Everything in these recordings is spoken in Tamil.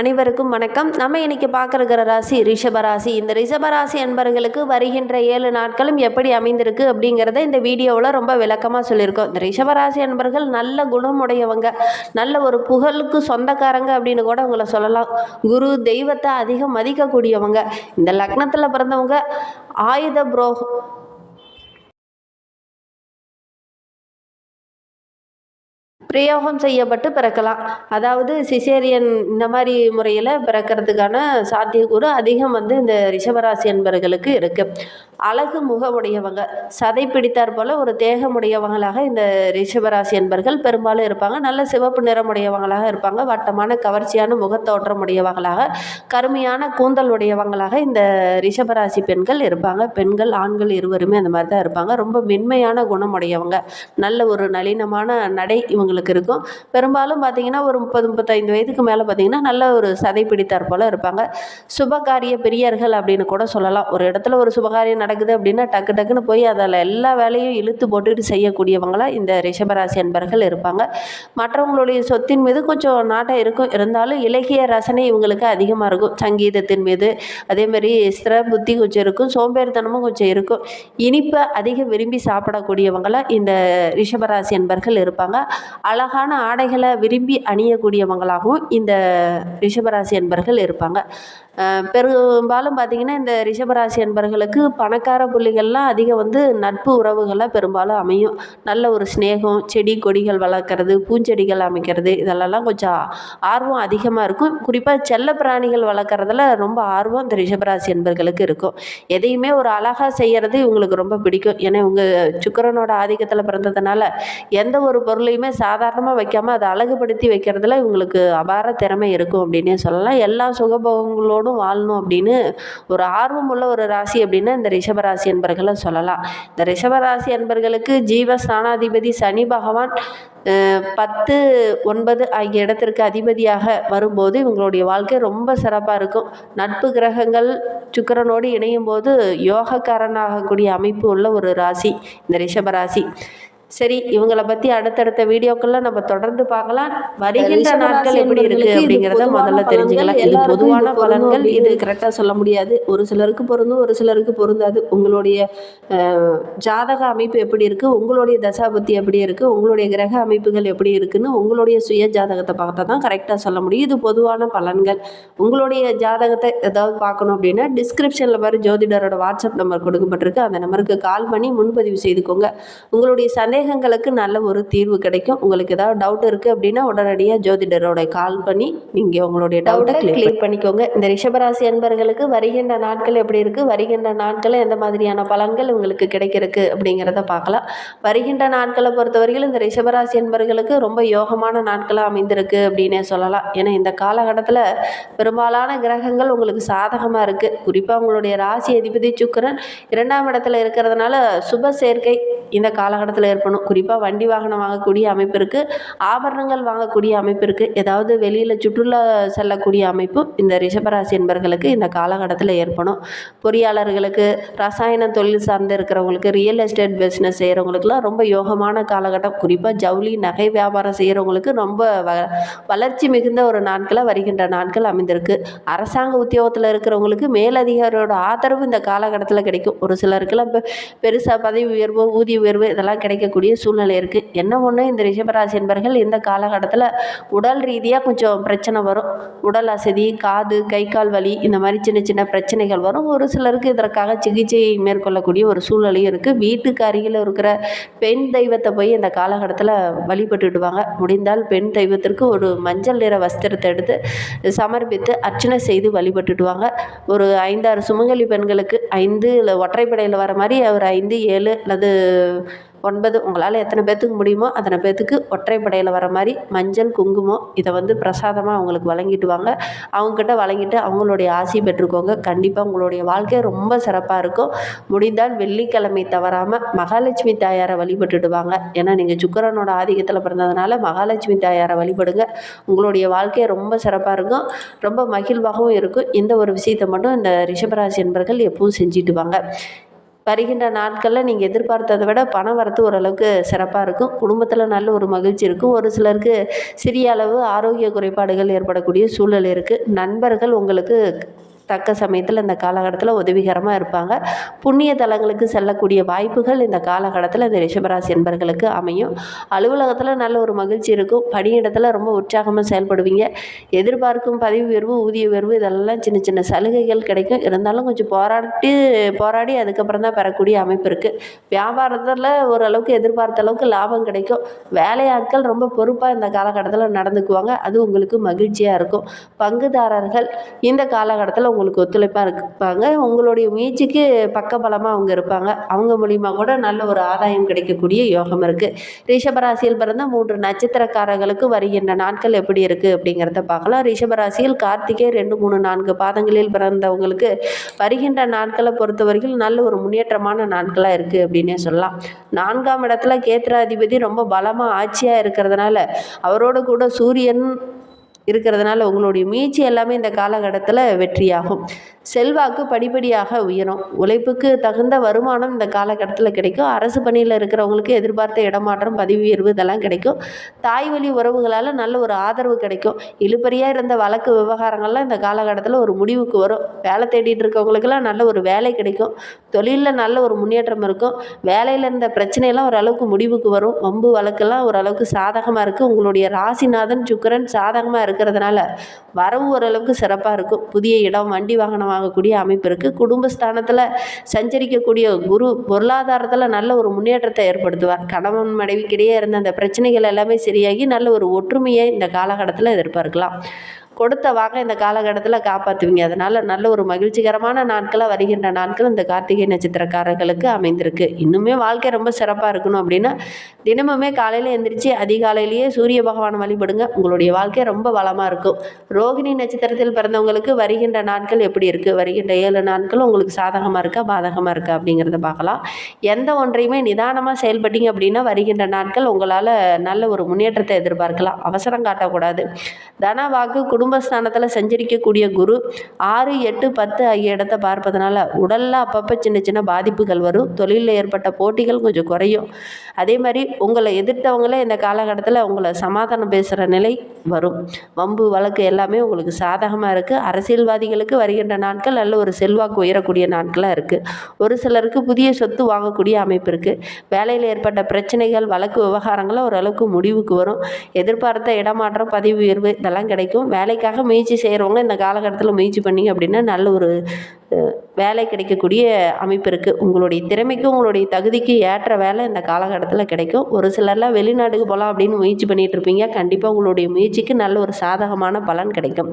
அனைவருக்கும் வணக்கம். நம்ம இன்னைக்கு பார்க்குற ராசி ரிஷபராசி. இந்த ரிஷபராசி என்பவர்களுக்கு வருகின்ற 7 நாட்களும் எப்படி அமைந்திருக்கு அப்படிங்கிறத இந்த வீடியோவில் ரொம்ப விளக்கமாக சொல்லியிருக்கோம். இந்த ரிஷபராசி என்பவர்கள் நல்ல குணமுடையவங்க, நல்ல ஒரு புகழுக்கு சொந்தக்காரங்க அப்படின்னு கூட உங்களை சொல்லலாம். குரு தெய்வத்தை அதிகம் மதிக்கக்கூடியவங்க. இந்த லக்னத்தில் பிறந்தவங்க ஆயுத பிரயோகம் செய்யப்பட்டு பிறக்கலாம். அதாவது சிசேரியன் இந்த மாதிரி முறையில் பிறக்கிறதுக்கான சாத்தியக்கூறு அதிகம் இந்த ரிஷபராசி என்பவர்களுக்கு இருக்குது. அழகு முகமுடையவங்க, சதை பிடித்தார் போல் ஒரு தேகமுடையவங்களாக இந்த ரிஷபராசி என்பவர்கள் பெரும்பாலும் இருப்பாங்க. நல்ல சிவப்பு நிறமுடையவங்களாக இருப்பாங்க. வட்டமான கவர்ச்சியான முகத்தோற்றம் உடையவங்களாக, கருமையான கூந்தல் உடையவங்களாக இந்த ரிஷபராசி பெண்கள் இருப்பாங்க. பெண்கள் ஆண்கள் இருவருமே அந்த மாதிரி தான் இருப்பாங்க. ரொம்ப மென்மையான குணமுடையவங்க, நல்ல ஒரு நளினமான நடை இவங்களுக்கு இருக்கும். பெரும்பாலும் பார்த்திங்கன்னா ஒரு 30-35 வயதுக்கு மேலே பார்த்திங்கன்னா நல்ல ஒரு சதை பிடித்தார் போல் இருப்பாங்க. சுபகாரிய பிரியர்கள் அப்படின்னு கூட சொல்லலாம். ஒரு இடத்துல ஒரு சுபகாரியம் நடக்குது அப்படின்னா டக்கு டக்குன்னு போய் அதில் எல்லா வேலையும் இழுத்து போட்டுட்டு செய்யக்கூடியவங்களாக இந்த ரிஷபராசி என்பர்கள் இருப்பாங்க. மற்றவங்களுடைய சொத்தின் மீது கொஞ்சம் நாட்டம் இருக்கும். இருந்தாலும் இலக்கிய ரசனை இவங்களுக்கு அதிகமாக இருக்கும். சங்கீதத்தின் மீது அதேமாதிரி ஸ்திர புத்தி கொஞ்சம் இருக்கும். சோம்பேறித்தனமும் கொஞ்சம் இருக்கும். இனிப்பை அதிக விரும்பி சாப்பிடக்கூடியவங்களாக இந்த ரிஷபராசி என்பர்கள் இருப்பாங்க. அழகான ஆடைகளை விரும்பி அணியக்கூடியவங்களாகவும் இந்த ரிஷபராசி என்பர்கள் இருப்பாங்க. பெரும்பாலும் பார்த்திங்கன்னா இந்த ரிஷபராசி என்பர்களுக்கு பணக்கார புள்ளிகள்லாம் அதிகம் நட்பு உறவுகளாக பெரும்பாலும் அமையும். நல்ல ஒரு ஸ்நேகம், செடி கொடிகள் வளர்க்குறது, பூஞ்செடிகள் அமைக்கிறது, இதெல்லாம் கொஞ்சம் ஆர்வம் அதிகமாக இருக்கும். குறிப்பாக செல்ல பிராணிகள் வளர்க்குறதுல ரொம்ப ஆர்வம் இந்த ரிஷபராசி என்பர்களுக்கு இருக்கும். எதையுமே ஒரு அழகாக செய்கிறது இவங்களுக்கு ரொம்ப பிடிக்கும். ஏன்னா இவங்க சுக்கிரனோட ஆதிக்கத்தில் பிறந்ததுனால எந்த ஒரு பொருளையுமே சாதாரணமாக வைக்காமல் அதை அழகுபடுத்தி வைக்கிறதுல இவங்களுக்கு அபார திறமை இருக்கும் அப்படின்னே சொல்லலாம். எல்லா சுகபோகங்களோடும் வாழணும் அப்படின்னு ஒரு ஆர்வம் உள்ள ஒரு ராசி அப்படின்னா இந்த ரிஷபராசி என்பர்களை சொல்லலாம். இந்த ரிஷபராசி என்பர்களுக்கு ஜீவஸ்தானாதிபதி சனி பகவான் 10, 9 ஆகிய இடத்திற்கு அதிபதியாக வரும்போது இவங்களுடைய வாழ்க்கை ரொம்ப சிறப்பாக இருக்கும். நட்பு கிரகங்கள் சுக்கிரனோடு இணையும் போது யோகக்காரனாகக்கூடிய அமைப்பு உள்ள ஒரு ராசி இந்த ரிஷபராசி. சரி, இவங்களை பற்றி அடுத்தடுத்த வீடியோக்கள்லாம் நம்ம தொடர்ந்து பார்க்கலாம். வருகின்ற நாட்கள் எப்படி இருக்குது அப்படிங்கிறத முதல்ல தெரிஞ்சுக்கலாம். இது பொதுவான பலன்கள், இது கரெக்டாக சொல்ல முடியாது. ஒரு சிலருக்கு பொருந்தும், ஒரு சிலருக்கு பொருந்தாது. உங்களுடைய ஜாதக அமைப்பு எப்படி இருக்குது, உங்களுடைய தசாபுத்தி எப்படி இருக்குது, உங்களுடைய கிரக அமைப்புகள் எப்படி இருக்குன்னு உங்களுடைய சுய ஜாதகத்தை பார்த்தா தான் கரெக்டாக சொல்ல முடியும். இது பொதுவான பலன்கள். உங்களுடைய ஜாதகத்தை ஏதாவது பார்க்கணும் அப்படின்னா டிஸ்கிரிப்ஷனில் பாரு ஜோதிடரோட வாட்ஸ்அப் நம்பர் கொடுக்கப்பட்டிருக்கு. அந்த நம்பருக்கு கால் பண்ணி முன்பதிவு செய்துக்கோங்க. உங்களுடைய சந்தேகங்களுக்கு நல்ல ஒரு தீர்வு கிடைக்கும். உங்களுக்கு ஏதாவது டவுட் இருக்குது அப்படின்னா உடனடியாக ஜோதிடரோட கால் பண்ணி நீங்கள் உங்களுடைய டவுட்டை கிளியர் பண்ணிக்கோங்க. இந்த ரிஷபராசி என்பர்களுக்கு வருகின்ற நாட்கள் எப்படி இருக்குது, வருகின்ற நாட்களில் எந்த மாதிரியான பலன்கள் உங்களுக்கு கிடைக்கிறதுக்கு அப்படிங்கிறத பார்க்கலாம். வருகின்ற நாட்களை பொறுத்தவரையில் இந்த ரிஷபராசி என்பர்களுக்கு ரொம்ப யோகமான நாட்களாக அமைந்திருக்கு அப்படின்னே சொல்லலாம். ஏன்னா இந்த காலகட்டத்தில் பெரும்பாலான கிரகங்கள் உங்களுக்கு சாதகமாக இருக்குது. குறிப்பாக உங்களுடைய ராசி அதிபதி சுக்கிரன் 2ஆம் இடத்துல இருக்கிறதுனால சுப சேர்க்கை இந்த காலகட்டத்தில் ஏற்படும். குறிப்பாக வண்டி வாகனம் வாங்கக்கூடிய அமைப்பு இருக்குது, ஆபரணங்கள் வாங்கக்கூடிய அமைப்பு இருக்குது, ஏதாவது வெளியில் சுற்றுலா செல்லக்கூடிய அமைப்பு இந்த ரிஷபராசி என்பர்களுக்கு இந்த காலகட்டத்தில் ஏற்படும். பொறியாளர்களுக்கு, ரசாயன தொழில் சார்ந்து இருக்கிறவங்களுக்கு, ரியல் எஸ்டேட் பிஸ்னஸ் செய்கிறவங்களுக்குலாம் ரொம்ப யோகமான காலகட்டம். குறிப்பாக ஜவுளி நகை வியாபாரம் செய்கிறவங்களுக்கு ரொம்ப வளர்ச்சி மிகுந்த ஒரு நாட்களாக வருகின்ற நாட்கள் அமைந்திருக்கு. அரசாங்க உத்தியோகத்தில் இருக்கிறவங்களுக்கு மேலதிகாரியோட ஆதரவு இந்த காலகட்டத்தில் கிடைக்கும். ஒரு சிலருக்குலாம் இப்போ பெருசாக பதவி உயர்வு, ஊதிய உயர்வு இதெல்லாம் கிடைக்கக்கூடிய சூழ்நிலை இருக்குது. என்ன ஒன்று, இந்த ரிஷபராசி என்பர்கள் இந்த காலகட்டத்தில் உடல் ரீதியாக கொஞ்சம் பிரச்சனை வரும். உடல் அசதி, காது கை கால் வலி, இந்த மாதிரி சின்ன சின்ன பிரச்சனைகள் வரும். ஒரு சிலருக்கு இதற்காக சிகிச்சை மேற்கொள்ளக்கூடிய ஒரு சூழ்நிலையும் இருக்குது. வீட்டுக்கு அருகில் இருக்கிற பெண் தெய்வத்தை போய் இந்த காலகட்டத்தில் வழிபட்டுடுவாங்க. முடிந்தால் பெண் தெய்வத்திற்கு ஒரு மஞ்சள் நிற வஸ்திரத்தை எடுத்து சமர்ப்பித்து அர்ச்சனை செய்து வழிபட்டுடுவாங்க. ஒரு 5-6 சுமங்கலி பெண்களுக்கு 5 இல்லை ஒற்றைப்படையில் வர மாதிரி ஒரு 5, 7 அல்லது 9 உங்களால் எத்தனை பேர்த்துக்கு முடியுமோ அத்தனை பேர்த்துக்கு ஒற்றைப்படையில் வர மாதிரி மஞ்சள் குங்குமம் இதை பிரசாதமாக அவங்களுக்கு வழங்கிட்டு வாங்க. அவங்கக்கிட்ட வழங்கிட்டு அவங்களுடைய ஆசி பெற்றுக்கோங்க. கண்டிப்பாக உங்களுடைய வாழ்க்கை ரொம்ப சிறப்பாக இருக்கும். முடிந்தால் வெள்ளிக்கிழமை தவறாமல் மகாலட்சுமி தாயாரை வழிபட்டுடுவாங்க. ஏன்னா நீங்கள் சுக்கிரனோட ஆதிக்கத்தில் பிறந்ததுனால மகாலட்சுமி தாயாரை வழிபடுங்க. உங்களுடைய வாழ்க்கை ரொம்ப சிறப்பாக இருக்கும், ரொம்ப மகிழ்வாகவும் இருக்கும். இந்த ஒரு விஷயத்தை மட்டும் இந்த ரிஷபராசி என்பர்கள் எப்பவும் செஞ்சுட்டு வாங்க. வருகின்ற நாட்களில் நீங்கள் எதிர்பார்த்ததை விட பண வரத்து ஓரளவுக்கு சிறப்பாக இருக்கும். குடும்பத்தில் நல்ல ஒரு மகிழ்ச்சி இருக்கும். ஒரு சிலருக்கு சிறிய அளவு ஆரோக்கிய குறைபாடுகள் ஏற்படக்கூடிய சூழல் இருக்குது. நண்பர்கள் உங்களுக்கு தக்க சமயத்தில் இந்த காலகட்டத்தில் உதவிகரமாக இருப்பாங்க. புண்ணிய தலங்களுக்கு செல்லக்கூடிய வாய்ப்புகள் இந்த காலகட்டத்தில் இந்த ரிஷபராசி என்பர்களுக்கு அமையும். அலுவலகத்தில் நல்ல ஒரு மகிழ்ச்சி இருக்கும். பணியிடத்தில் ரொம்ப உற்சாகமாக செயல்படுவீங்க. எதிர்பார்க்கும் பதவி உயர்வு, ஊதிய உயர்வு இதெல்லாம் சின்ன சின்ன சலுகைகள் கிடைக்கும். இருந்தாலும் கொஞ்சம் போராடி அதுக்கப்புறம் தான் பெறக்கூடிய அமைப்பு இருக்குது. வியாபாரத்தில் ஓரளவுக்கு எதிர்பார்த்த அளவுக்கு லாபம் கிடைக்கும். வேலையாட்கள் ரொம்ப பொறுப்பாக இந்த காலகட்டத்தில் நடந்துக்குவாங்க. அது உங்களுக்கு மகிழ்ச்சியாக இருக்கும். பங்குதாரர்கள் இந்த காலகட்டத்தில் உங்களுக்கு ஒத்துழைப்பாக இருப்பாங்க. உங்களுடைய முயற்சிக்கு பக்கபலமாக அவங்க இருப்பாங்க. அவங்க மூலிமா கூட நல்ல ஒரு ஆதாயம் கிடைக்கக்கூடிய யோகம் இருக்குது. ரிஷபராசியில் பிறந்த 3 நட்சத்திரக்காரர்களுக்கு வருகின்ற நாட்கள் எப்படி இருக்குது அப்படிங்கிறத பார்க்கலாம். ரிஷபராசியில் கார்த்திகை 2, 3, 4 பாதங்களில் பிறந்தவங்களுக்கு வருகின்ற நாட்களை பொறுத்தவரைக்கும் நல்ல ஒரு முன்னேற்றமான நாட்களாக இருக்குது அப்படின்னே சொல்லலாம். 4ஆம் இடத்துல கேந்திராதிபதி ரொம்ப பலமாக ஆட்சியாக இருக்கிறதுனால, அவரோடு கூட சூரியன் இருக்கிறதுனால உங்களுடைய முயற்சி எல்லாமே இந்த காலகட்டத்தில் வெற்றியாகும். செல்வாக்கு படிப்படியாக உயரும். உழைப்புக்கு தகுந்த வருமானம் இந்த காலகட்டத்தில் கிடைக்கும். அரசு பணியில் இருக்கிறவங்களுக்கு எதிர்பார்த்த இடமாற்றம், பதவி உயர்வு இதெல்லாம் கிடைக்கும். தாய் வழி உறவுகளால் நல்ல ஒரு ஆதரவு கிடைக்கும். இழுபறியாக இருந்த வழக்கு விவகாரங்கள்லாம் இந்த காலகட்டத்தில் ஒரு முடிவுக்கு வரும். வேலை தேடிட்டு இருக்கவங்களுக்கெல்லாம் நல்ல ஒரு வேலை கிடைக்கும். தொழிலில் நல்ல ஒரு முன்னேற்றம் இருக்கும். வேலையில் இருந்த பிரச்சனையெல்லாம் ஓரளவுக்கு முடிவுக்கு வரும். வம்பு வழக்கெல்லாம் ஓரளவுக்கு சாதகமாக இருக்குது. உங்களுடைய ராசிநாதன் சுக்கிரன் சாதகமாக இருக்கிறதுனால வரவு ஓரளவுக்கு சிறப்பாக இருக்கும். புதிய இடம், வண்டி வாகனம் வாங்கக்கூடிய அமைப்பு இருக்குது. குடும்பஸ்தானத்தில் சஞ்சரிக்கக்கூடிய குரு பொருளாதாரத்தில் நல்ல ஒரு முன்னேற்றத்தை ஏற்படுத்துவார். கணவன் மனைவிக்கிடையே இருந்த அந்த பிரச்சனைகள் எல்லாமே சரியாகி நல்ல ஒரு ஒற்றுமையை இந்த காலகட்டத்தில் எதிர்பார்க்கலாம். கொடுத்த வாங்க இந்த காலகட்டத்தில் காப்பாற்றுவீங்க. அதனால் நல்ல ஒரு மகிழ்ச்சிகரமான நாட்களாக வருகின்ற நாட்கள் இந்த கார்த்திகை நட்சத்திரக்காரர்களுக்கு அமைந்திருக்கு. இன்னுமே வாழ்க்கை ரொம்ப சிறப்பாக இருக்கணும் அப்படின்னா தினமுமே காலையில் எந்திரிச்சு அதிகாலையிலேயே சூரிய பகவான் வழிபடுங்க. உங்களுடைய வாழ்க்கை ரொம்ப வளமாக இருக்கும். ரோகிணி நட்சத்திரத்தில் பிறந்தவங்களுக்கு வருகின்ற நாட்கள் எப்படி இருக்குது, வருகின்ற 7 நாட்கள் உங்களுக்கு சாதகமாக இருக்கா பாதகமாக இருக்கா அப்படிங்கிறத பார்க்கலாம். எந்த ஒன்றையுமே நிதானமாக செயல்பட்டீங்க அப்படின்னா வருகின்ற நாட்கள் உங்களால் நல்ல ஒரு முன்னேற்றத்தை எதிர்பார்க்கலாம். அவசரம் காட்டக்கூடாது. தன வாக்கு குடும்பஸ்தானத்தில் சஞ்சரிக்கக்கூடிய குரு 6, 8, 10 ஆகிய இடத்தை பார்ப்பதனால உடலில் அப்பப்போ சின்ன சின்ன பாதிப்புகள் வரும். தொழிலில் ஏற்பட்ட போட்டிகள் கொஞ்சம் குறையும். அதே மாதிரி உங்களை எதிர்த்தவங்களே இந்த காலகட்டத்தில் உங்களை சமாதானம் பேசுகிற நிலை வரும். வம்பு வழக்கு எல்லாமே உங்களுக்கு சாதகமாக இருக்குது. அரசியல்வாதிகளுக்கு வருகின்ற நாட்கள் நல்ல ஒரு செல்வாக்கு உயரக்கூடிய நாட்களாக இருக்குது. ஒரு சிலருக்கு புதிய சொத்து வாங்கக்கூடிய அமைப்பு இருக்குது. வேலையில் ஏற்பட்ட பிரச்சனைகள், வழக்கு விவகாரங்களை ஓரளவுக்கு முடிவுக்கு வரும். எதிர்பார்த்த இடமாற்றம், பதவி உயர்வு இதெல்லாம் கிடைக்கும். வேலைக்காக முயற்சி செய்கிறவங்க இந்த காலகட்டத்தில் முயற்சி பண்ணிங்க அப்படின்னா நல்ல ஒரு வேலை கிடைக்கக்கூடிய அமைப்பு இருக்குது. உங்களுடைய திறமைக்கு உங்களுடைய தகுதிக்கு ஏற்ற வேலை இந்த காலகட்டத்தில் கிடைக்கும். ஒரு சிலர்லாம் வெளிநாட்டுக்கு போகலாம் அப்படின்னு முயற்சி பண்ணிகிட்டு இருப்பீங்க. கண்டிப்பாக உங்களுடைய முயற்சிக்கு நல்ல ஒரு சாதகமான பலன் கிடைக்கும்.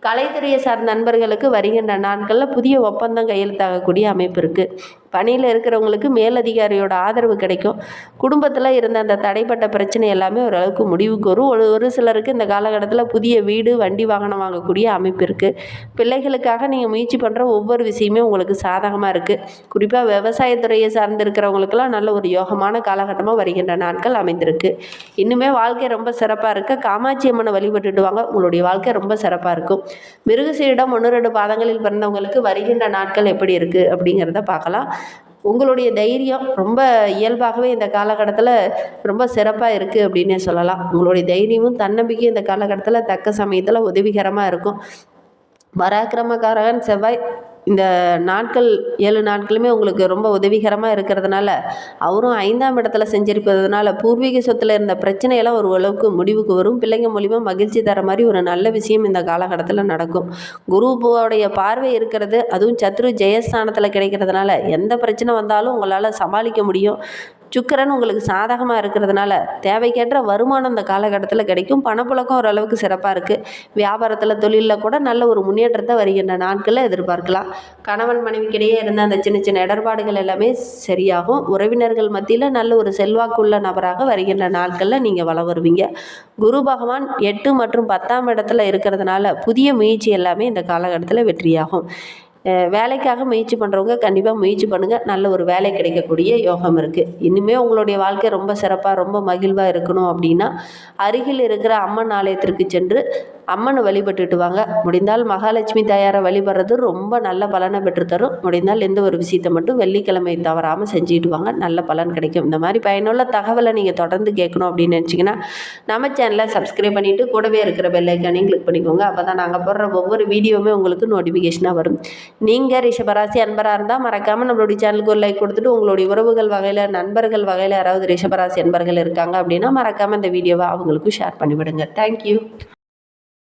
கலைத்துறையை சார்ந்த நண்பர்களுக்கு வருகின்ற நாட்களில் புதிய ஒப்பந்தம் கையெழுத்தாகக்கூடிய அமைப்பு இருக்குது. பணியில் இருக்கிறவங்களுக்கு மேலதிகாரியோட ஆதரவு கிடைக்கும். குடும்பத்தில் இருந்த அந்த தடைப்பட்ட பிரச்சனை எல்லாமே ஓரளவுக்கு முடிவுக்கு வரும். ஒரு சிலருக்கு இந்த காலகட்டத்தில் புதிய வீடு, வண்டி வாகனம் வாங்கக்கூடிய அமைப்பு இருக்குது. பிள்ளைகளுக்காக நீங்கள் முயற்சி பண்ணுற ஒவ்வொரு விஷயமே உங்களுக்கு சாதகமாக இருக்குது. குறிப்பாக விவசாயத்துறையை சார்ந்து இருக்கிறவங்களுக்கெல்லாம் நல்ல ஒரு யோகமான காலகட்டமாக வருகின்ற நாட்கள் அமைந்திருக்கு. இன்னுமே வாழ்க்கை ரொம்ப சிறப்பாக இருக்க காமாட்சி அம்மனை வழிபட்டுட்டு வாங்க. உங்களுடைய வாழ்க்கை ரொம்ப சிறப்பாக இருக்கும். மிருகசீரிடம் 1, 2 பாதங்களில் பிறந்தவங்களுக்கு வருகின்ற நாட்கள் எப்படி இருக்குது அப்படிங்கிறத பார்க்கலாம். உங்களுடைய தைரியம் ரொம்ப இயல்பாகவே இந்த காலகட்டத்தில் ரொம்ப சிறப்பாக இருக்குது அப்படின்னே சொல்லலாம். உங்களுடைய தைரியமும் தன்னம்பிக்கையும் இந்த காலகட்டத்தில் தக்க சமயத்தில் உதவிகரமாக இருக்கும். பராக்கிரமக்காரகன் செவ்வாய் இந்த நாட்கள் 7 நாட்களுமே உங்களுக்கு ரொம்ப உதவிகரமாக இருக்கிறதுனால அவரும் 5ஆம் இடத்துல செஞ்சிருப்பதுனால பூர்வீக சொத்தில் இருந்த பிரச்சனையெல்லாம் ஒரு அளவுக்கு முடிவுக்கு வரும். பிள்ளைங்க மூலிமா மகிழ்ச்சி தர மாதிரி ஒரு நல்ல விஷயம் இந்த காலகட்டத்தில் நடக்கும். குருவோடைய பார்வை இருக்கிறது, அதுவும் சத்ரு ஜெயஸ்தானத்தில் கிடைக்கிறதுனால எந்த பிரச்சனை வந்தாலும் உங்களால் சமாளிக்க முடியும். சுக்கிரன் உங்களுக்கு சாதகமாக இருக்கிறதுனால தேவைக்கேற்ற வருமானம் இந்த காலகட்டத்தில் கிடைக்கும். பணப்புழக்கம் ஓரளவுக்கு சிறப்பாக இருக்குது. வியாபாரத்தில், தொழிலில் கூட நல்ல ஒரு முன்னேற்றத்தை வருகின்ற நாட்களில் எதிர்பார்க்கலாம். கணவன் மனைவிக்கிடையே இருந்த அந்த சின்ன சின்ன இடர்பாடுகள் எல்லாமே சரியாகும். உறவினர்கள் மத்தியில் நல்ல ஒரு செல்வாக்குள்ள நபராக வருகின்ற நாட்களில் நீங்கள் வளம் வருவீங்க. குரு பகவான் 8 மற்றும் 10ஆம் இடத்துல இருக்கிறதுனால புதிய முயற்சி எல்லாமே இந்த காலகட்டத்தில் வெற்றியாகும். வேலைக்காக முயற்சி பண்ணுறவங்க கண்டிப்பாக முயற்சி பண்ணுங்கள். நல்ல ஒரு வேலை கிடைக்கக்கூடிய யோகம் இருக்குது. இனிமேல் உங்களுடைய வாழ்க்கை ரொம்ப சிறப்பாக ரொம்ப மகிழ்வாக இருக்கணும் அப்படின்னா அருகில் இருக்கிற அம்மன் ஆலயத்திற்கு சென்று அம்மனை வழிபட்டுட்டு வாங்க. முடிந்தால் மகாலட்சுமி தாயாரை வழிபடுறது ரொம்ப நல்ல பலனை பெற்றுத்தரும். முடிந்தால் எந்த ஒரு விஷயத்தை மட்டும் வெள்ளிக்கிழமை தவறாமல் செஞ்சுட்டு வாங்க, நல்ல பலன் கிடைக்கும். இந்த மாதிரி பயனுள்ள தகவலை நீங்கள் தொடர்ந்து கேட்கணும் அப்படின்னு நினச்சிங்கன்னா நம்ம சேனலை சப்ஸ்கிரைப் பண்ணிவிட்டு கூடவே இருக்கிற பெல் ஐக்கானையும் கிளிக் பண்ணிக்கோங்க. அப்போ தான் நாங்கள் போடுற ஒவ்வொரு வீடியோவுமே உங்களுக்கு நோட்டிஃபிகேஷனாக வரும். நீங்கள் ரிஷபராசி அன்பராக இருந்தால் மறக்காமல் நம்மளுடைய சேனலுக்கு ஒரு லைக் கொடுத்துட்டு உங்களுடைய உறவுகள் வகையில், நண்பர்கள் வகையில் யாராவது ரிஷபராசி அன்பர்கள் இருக்காங்க அப்படின்னா மறக்காமல் இந்த வீடியோவை அவங்களுக்கும் ஷேர் பண்ணிவிடுங்க. தேங்க்யூ.